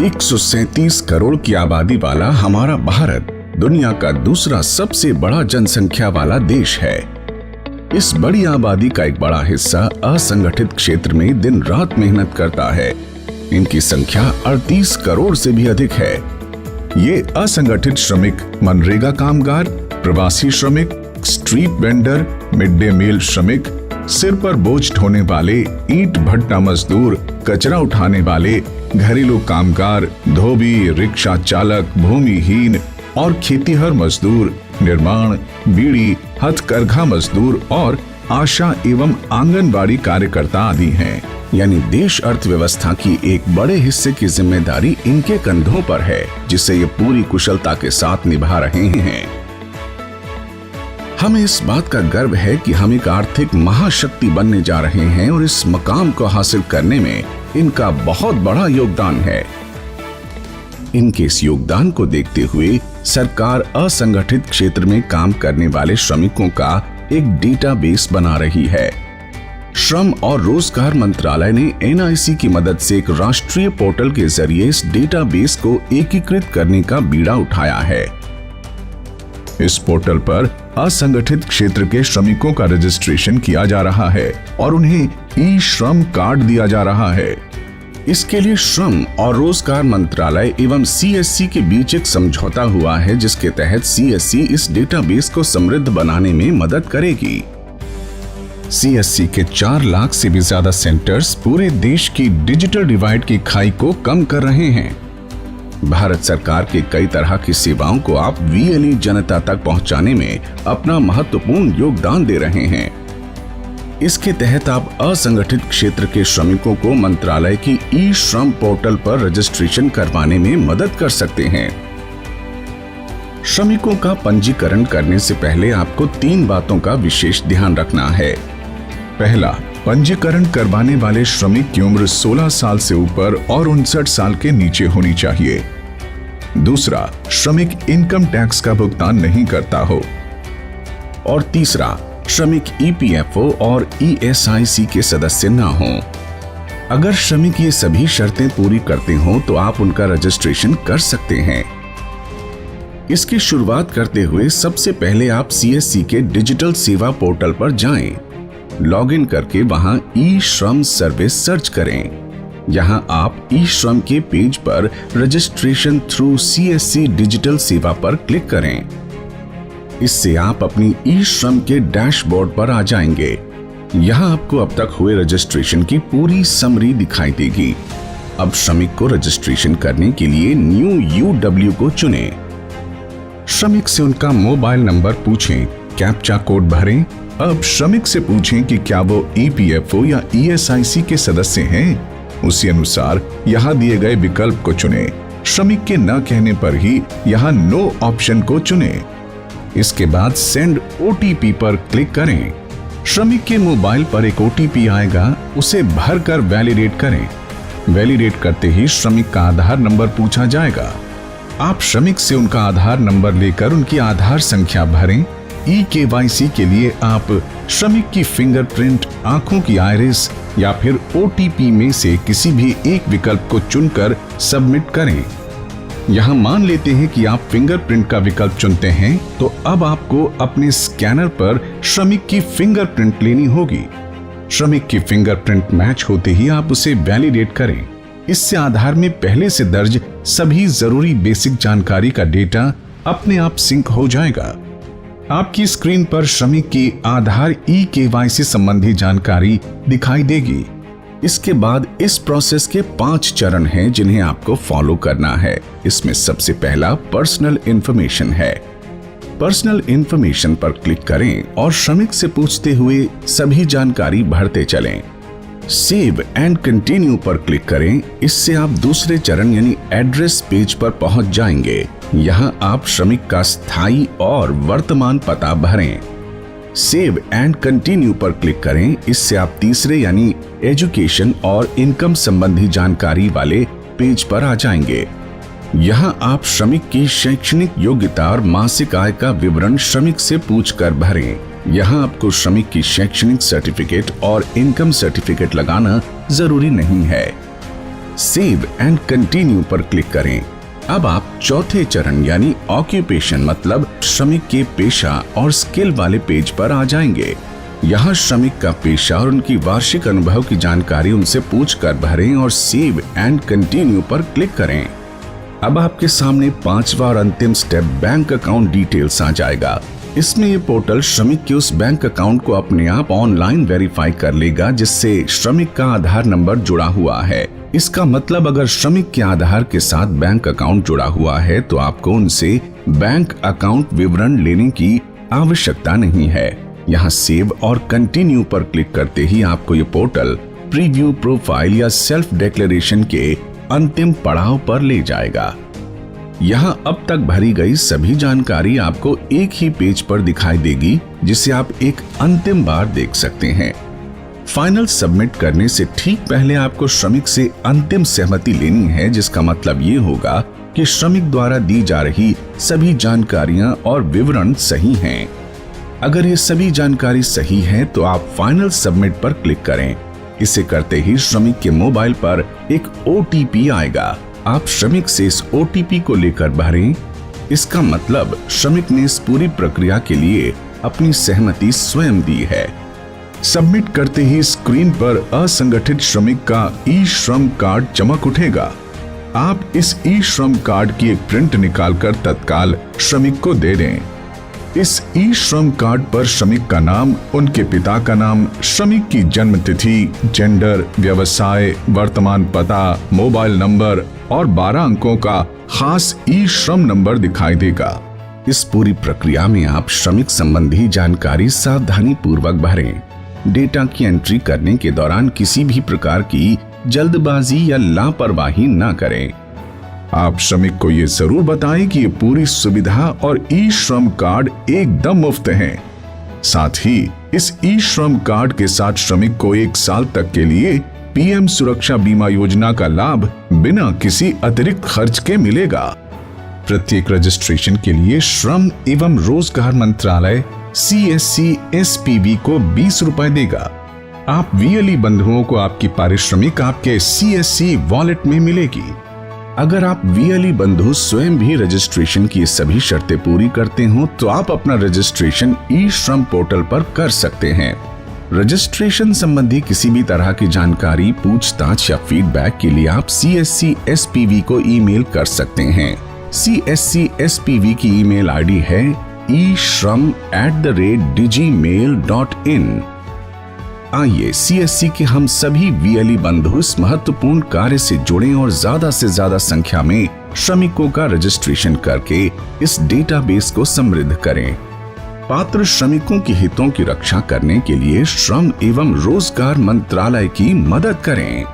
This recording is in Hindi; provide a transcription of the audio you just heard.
137 करोड़ की आबादी वाला हमारा भारत दुनिया का दूसरा सबसे बड़ा जनसंख्या वाला देश है। इस बड़ी आबादी का एक बड़ा हिस्सा असंगठित क्षेत्र में दिन रात मेहनत करता है। इनकी संख्या 38 करोड़ से भी अधिक है। ये असंगठित श्रमिक मनरेगा कामगार, प्रवासी श्रमिक, street vendor, mid day meal श्रमिक, सिर पर बोझ ढोने वाले, ईंट भट्टा मजदूर, कचरा उठाने वाले, घरेलू कामगार, धोबी, रिक्शा चालक, भूमिहीन और खेतीहर मजदूर, निर्माण, बीड़ी, हथकरघा मजदूर और आशा एवं आंगनबाड़ी कार्यकर्ता आदि हैं। यानी देश अर्थव्यवस्था की एक बड़े हिस्से की जिम्मेदारी इनके कंधों पर है, जिसे ये पूरी कुशलता के साथ निभा रहे हैं। हमें इस बात का गर्व है कि हम एक आर्थिक महाशक्ति बनने जा रहे हैं और इस मकाम को हासिल करने में इनका बहुत बड़ा योगदान है। इनके इस योगदान को देखते हुए सरकार असंगठित क्षेत्र में काम करने वाले श्रमिकों का एक डेटाबेस बना रही है। श्रम और रोजगार मंत्रालय ने NIC की मदद से एक राष्ट्रीय पोर्टल के जरिए इस डेटाबेस को एकीकृत करने का बीड़ा उठाया है। इस पोर्टल पर असंगठित क्षेत्र के श्रमिकों का रजिस्ट्रेशन किया जा रहा है और उन्हें ई-श्रम कार्ड दिया जा रहा है। इसके लिए श्रम और रोजगार मंत्रालय एवं CSC के बीच एक समझौता हुआ है, जिसके तहत CSC इस डेटाबेस को समृद्ध बनाने में मदद करेगी। CSC के 4 लाख से भी ज्यादा सेंटर्स पूरे देश की डिजिटल डिवाइड की खाई को कम कर रहे हैं। भारत सरकार के कई तरह की सेवाओं को आप VLE जनता तक पहुंचाने में अपना महत्वपूर्ण योगदान दे रहे हैं। इसके तहत आप असंगठित क्षेत्र के श्रमिकों को मंत्रालय की ई-श्रम पोर्टल पर रजिस्ट्रेशन करवाने में मदद कर सकते हैं। श्रमिकों का पंजीकरण करने से पहले आपको 3 बातों का विशेष ध्यान रखना है। पहला, पंजीकरण करवाने वाले श्रमिक की उम्र 16 साल से ऊपर और 59 साल के नीचे होनी चाहिए। दूसरा, श्रमिक इनकम टैक्स का भुगतान नहीं करता हो। और तीसरा, श्रमिक EPFO और ESIC के सदस्य न हों। अगर श्रमिक ये सभी शर्तें पूरी करते हों तो आप उनका रजिस्ट्रेशन कर सकते हैं। इसकी शुरुआत करते हुए सबसे पहले आप CSC के डिजिटल सेवा पोर्टल पर जाएं। लॉगिन करके वहां ई-श्रम सर्विस सर्च करें। यहां आप ई-श्रम के पेज पर रजिस्ट्रेशन थ्रू CSC डिजिटल सेवा पर क्लिक करें। इससे आप अपनी ई-श्रम के डैशबोर्ड पर आ जाएंगे। यहां आपको अब तक हुए रजिस्ट्रेशन की पूरी समरी दिखाई देगी। अब श्रमिक को रजिस्ट्रेशन करने के लिए न्यू UW को चुनें। श्रमिक से उनका मोबाइल नंबर पूछें, कैप्चा कोड भरें। अब श्रमिक से पूछें कि क्या वो EPFO या ESIC के सदस्य हैं। उसी अनुसार यहाँ दिए गए विकल्प को चुनें। श्रमिक के न कहने पर ही यहाँ नो ऑप्शन को चुनें। इसके बाद सेंड OTP पर क्लिक करें। श्रमिक के मोबाइल पर एक OTP आएगा, उसे भरकर वैलिडेट करें। वैलिडेट करते ही श्रमिक का आधार नंबर पूछा जाएगा। आप श्रमिक से उनका आधार नंबर लेकर उनकी आधार संख्या भरें। eKYC के लिए आप श्रमिक की फिंगरप्रिंट, आंखों की आइरिस या फिर OTP में से किसी भी एक विकल्प को चुनकर सबमिट करें। यहाँ मान लेते हैं कि आप फिंगरप्रिंट का विकल्प चुनते हैं, तो अब आपको अपने स्कैनर पर श्रमिक की फिंगरप्रिंट लेनी होगी। श्रमिक की फिंगरप्रिंट मैच होते ही आप उसे वैलिडेट करें। इससे आधार में पहले से दर्ज सभी जरूरी बेसिक जानकारी का डेटा अपने आप सिंक हो जाएगा। आपकी स्क्रीन पर श्रमिक की आधार eKYC संबंधी जानकारी दिखाई देगी। इसके बाद इस प्रोसेस के 5 चरण हैं जिन्हें आपको फॉलो करना है। इसमें सबसे पहला पर्सनल इंफॉर्मेशन है। पर्सनल इंफॉर्मेशन पर क्लिक करें और श्रमिक से पूछते हुए सभी जानकारी भरते चलें। सेव एंड कंटिन्यू पर क्लिक करें। इससे आप दूसरे चरण यानी एड्रेस पेज पर पहुंच जाएंगे। यहां आप श्रमिक का स्थायी और वर्तमान पता भरें। सेव एंड कंटिन्यू पर क्लिक करें। इससे आप तीसरे यानी एजुकेशन और इनकम संबंधी जानकारी वाले पेज पर आ जाएंगे। यहां आप श्रमिक की शैक्षणिक योग्यता और मासिक आय का विवरण श्रमिक से पूछकर भरें। यहाँ आपको श्रमिक की शैक्षणिक सर्टिफिकेट और इनकम सर्टिफिकेट लगाना जरूरी नहीं है। सेव एंड कंटिन्यू पर क्लिक करें। अब आप चौथे चरण यानी ऑक्यूपेशन मतलब श्रमिक के पेशा और स्किल वाले पेज पर आ जाएंगे। यहाँ श्रमिक का पेशा और उनकी वार्षिक अनुभव की जानकारी उनसे पूछकर भरें और सेव एंड कंटिन्यू पर क्लिक करें। अब आपके सामने पांचवा और अंतिम स्टेप बैंक अकाउंट डिटेल्स आ जाएगा। इसमें ये पोर्टल श्रमिक के उस बैंक अकाउंट को अपने आप ऑनलाइन वेरीफाई कर लेगा जिससे श्रमिक का आधार नंबर जुड़ा हुआ है। इसका मतलब अगर श्रमिक के आधार के साथ बैंक अकाउंट जुड़ा हुआ है तो आपको उनसे बैंक अकाउंट विवरण लेने की आवश्यकता नहीं है। यहाँ सेव और कंटिन्यू पर क्लिक करते ही आपको ये पोर्टल प्रीव्यू प्रोफाइल या सेल्फ डिक्लेरेशन के अंतिम पड़ाव पर ले जाएगा। यहाँ अब तक भरी गई सभी जानकारी आपको एक ही पेज पर दिखाई देगी जिसे आप एक अंतिम बार देख सकते हैं। फाइनल सबमिट करने से ठीक पहले आपको श्रमिक से अंतिम सहमति लेनी है, जिसका मतलब ये होगा कि श्रमिक द्वारा दी जा रही सभी जानकारियां और विवरण सही हैं। अगर ये सभी जानकारी सही है तो आप फाइनल सबमिट पर क्लिक करें। इसे करते ही श्रमिक के मोबाइल पर एक OTP आएगा। आप श्रमिक से इस OTP को लेकर भरें। इसका मतलब श्रमिक ने इस पूरी प्रक्रिया के लिए अपनी सहमति स्वयं दी है। सबमिट करते ही स्क्रीन पर असंगठित श्रमिक का ई-श्रम कार्ड चमक उठेगा। आप इस ई-श्रम कार्ड की एक प्रिंट निकालकर तत्काल श्रमिक को दे दें। इस ई-श्रम कार्ड पर श्रमिक का नाम, उनके पिता का नाम, श्रमिक की जन्म तिथि, जेंडर, व्यवसाय, वर्तमान पता, मोबाइल नंबर और 12 अंकों का खास ई-श्रम नंबर दिखाई देगा। इस पूरी प्रक्रिया में आप श्रमिक संबंधी जानकारी सावधानी पूर्वक भरें। डेटा की एंट्री करने के दौरान किसी भी प्रकार की जल्दबाजी या लापरवाही न करें। आप श्रमिक को ये जरूर बताएं कि ये पूरी सुविधा और ई-श्रम कार्ड एकदम मुफ्त है। साथ ही इस ई-श्रम कार्ड के साथ श्रमिक को 1 साल तक के लिए PM सुरक्षा बीमा योजना का लाभ बिना किसी अतिरिक्त खर्च के मिलेगा। प्रत्येक रजिस्ट्रेशन के लिए श्रम एवं रोजगार मंत्रालय CSC SPV को 20 रुपए देगा। आप VLE बंधुओं को आपकी पारिश्रमिक आपके CSC वॉलेट में मिलेगी। अगर आप VLE बंधु स्वयं भी रजिस्ट्रेशन की सभी शर्तें पूरी करते हो तो आप अपना रजिस्ट्रेशन ई-श्रम पोर्टल पर कर सकते हैं। रजिस्ट्रेशन संबंधी किसी भी तरह की जानकारी, पूछताछ या फीडबैक के लिए आप CSC SPV को ईमेल कर सकते हैं। CSC SPV की ईमेल ID है ishram@digmail.in। आइए CSC के हम सभी VLE बंधु इस महत्वपूर्ण कार्य से जुड़ें और ज्यादा से ज्यादा संख्या में श्रमिकों का रजिस्ट्रेशन करके इस डेटाबेस को समृद्ध करें। पात्र श्रमिकों के हितों की रक्षा करने के लिए श्रम एवं रोजगार मंत्रालय की मदद करें।